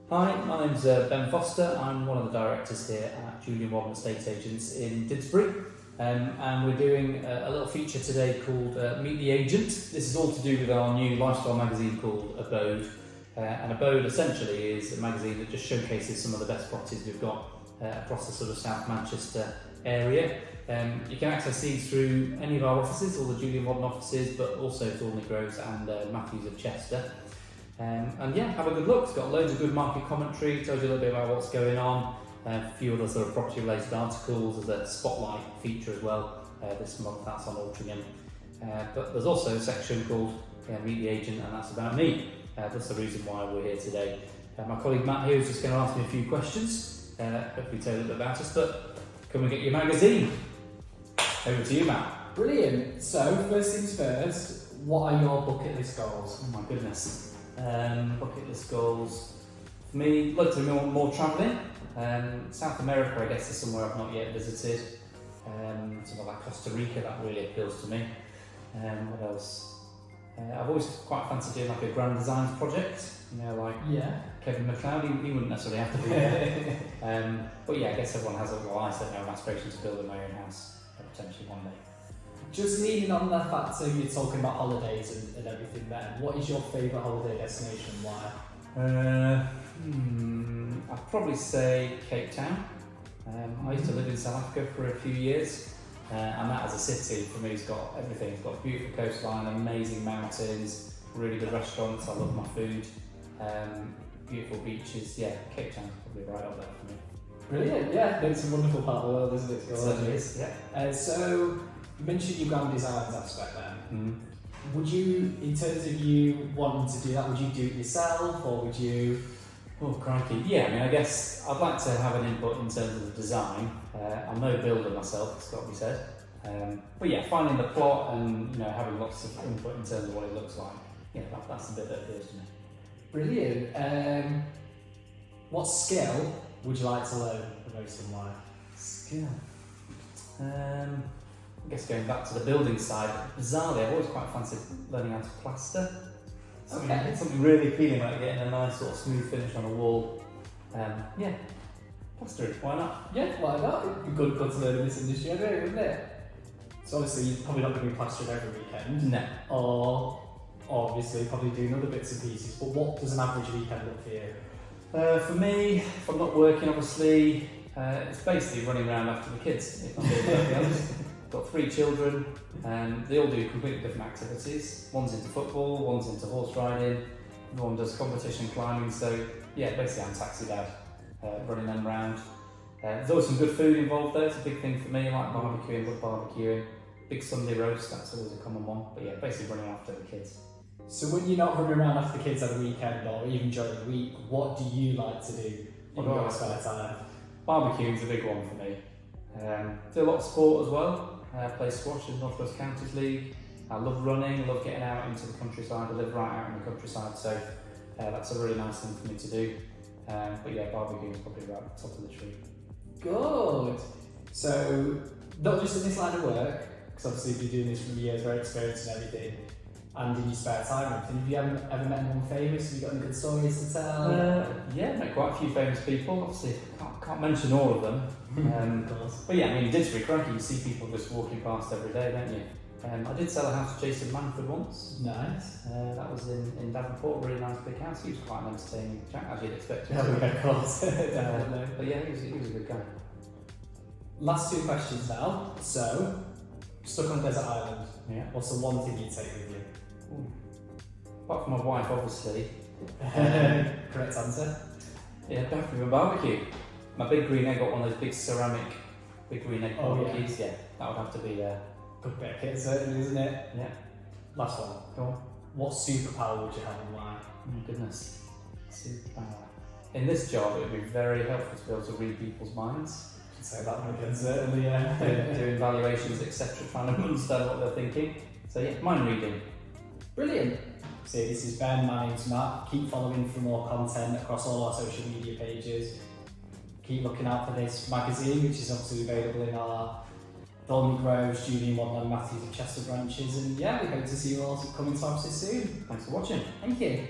Hi, my name's Ben Foster. I'm one of the directors here at Julian Wadden Estate Agents in Didsbury, and we're doing a little feature today called Meet the Agent. This is all to do with our new lifestyle magazine called Abode, and Abode essentially is a magazine that just showcases some of the best properties we've got across the sort of South Manchester area. You can access these through any of our offices, all the Julian Wadden offices, but also Thornley Groves and Matthews of Chester. And yeah, have a good look. It's got loads of good market commentary, tells you a little bit about what's going on, a few other sort of property related articles. There's a spotlight feature as well this month, that's on Altrincham. But there's also a section called Meet the Agent, and that's about me. That's the reason why we're here today. My colleague Matt here is just going to ask me a few questions, hopefully tell you a little bit about us, but come and get your magazine. Over to you, Matt. Brilliant. So, first things first, what are your bucket list goals? Oh my goodness. Bucket list goals. For me, love to do more travelling. South America, I guess, is somewhere I've not yet visited. Somewhere like Costa Rica, that really appeals to me. What else? I've always quite fancied doing like a grand designs project. You know, like Kevin McLeod. He wouldn't necessarily have to be there. But yeah, I guess everyone has I certainly have aspirations to build my own house potentially one day. Just leaning on the fact that you're talking about holidays and everything then, what is your favourite holiday destination and why? I'd probably say Cape Town. I used to live in South Africa for a few years, and that as a city for me has got everything. It's got a beautiful coastline, amazing mountains, really good restaurants. I love my food, beautiful beaches. Yeah, Cape Town's probably right up there for me. Brilliant, yeah, it's a wonderful part of the world, isn't it? It certainly is, yeah. So, you mentioned your grand designs aspect then. Would you, in terms of you wanting to do that, would you do it yourself or would you? Oh crikey, yeah, I mean I guess I'd like to have an input in terms of the design. I'm no builder myself, it's got to be said. But yeah, finding the plot and having lots of input in terms of what it looks like, that's the bit that appeals to me. Brilliant. What skill would you like to learn the most in life? Skill? I guess going back to the building side, bizarrely I've always quite fancied learning how to plaster. Something really appealing, like getting a nice sort of smooth finish on a wall. Plastering, why not? Yeah, why not? It'd be good to learn in this industry anyway, wouldn't it? So obviously you're probably not going to be plastering every weekend. No. Or obviously probably doing other bits and pieces, but what does an average weekend look for you? For me, if I'm not working obviously, it's basically running around after the kids, if I'm being perfectly honest. Got 3 children, and they all do completely different activities. One's into football, one's into horse riding, one does competition climbing, so yeah, basically I'm taxi dad, running them around. There's always some good food involved there, it's a big thing for me, like barbecuing, love barbecuing. Big Sunday roast, that's always a common one, but yeah, basically running after the kids. So when you're not running around after the kids on the weekend or even during the week, what do you like to do in your spare time? Barbecuing's a big one for me. Do a lot of sport as well. Play squash in North West Counties League. I love running, love getting out into the countryside. I live right out in the countryside, so that's a really nice thing for me to do. But yeah, barbecuing is probably right at the top of the tree. Good. So, not just in this line of work, because obviously you've been doing this for years, very experienced and everything, and in your spare time and everything. Have you ever met anyone famous? Have you got any good stories to tell? Yeah, met quite a few famous people. Obviously, can't mention all of them. Of course. But yeah, I mean, Didsbury, crikey, you see people just walking past every day, don't you? I did sell a house to Jason Manford once. Nice. That was in Davenport, a really nice big house. He was quite an entertaining chap, as you'd expect. Yeah, of course. Definitely. But yeah, he was a good guy. Last 2 questions now. So, stuck on a desert island. Yeah. What's the one thing you'd take with you? Ooh. Apart from my wife, obviously. Correct answer. Yeah, definitely a barbecue. My big green egg got one of those big ceramic big green egg barbecues. Yeah, that would have to be good bit of kit, certainly, isn't it? Yeah. Last one. Go on. What superpower would you have and why? Oh my goodness. Superpower. In this job, it would be very helpful to be able to read people's minds. I can say that again, certainly, yeah. Doing valuations, etc., trying to understand what they're thinking. So yeah, mind reading. Brilliant. So this is Ben, my name's Matt. Keep following for more content across all our social media pages. Keep looking out for this magazine, which is obviously available in our Thornley Groves, Julian Wadden and Matthews of Chester branches. And yeah, we hope to see you all coming to our offices soon. Thanks for watching. Thank you.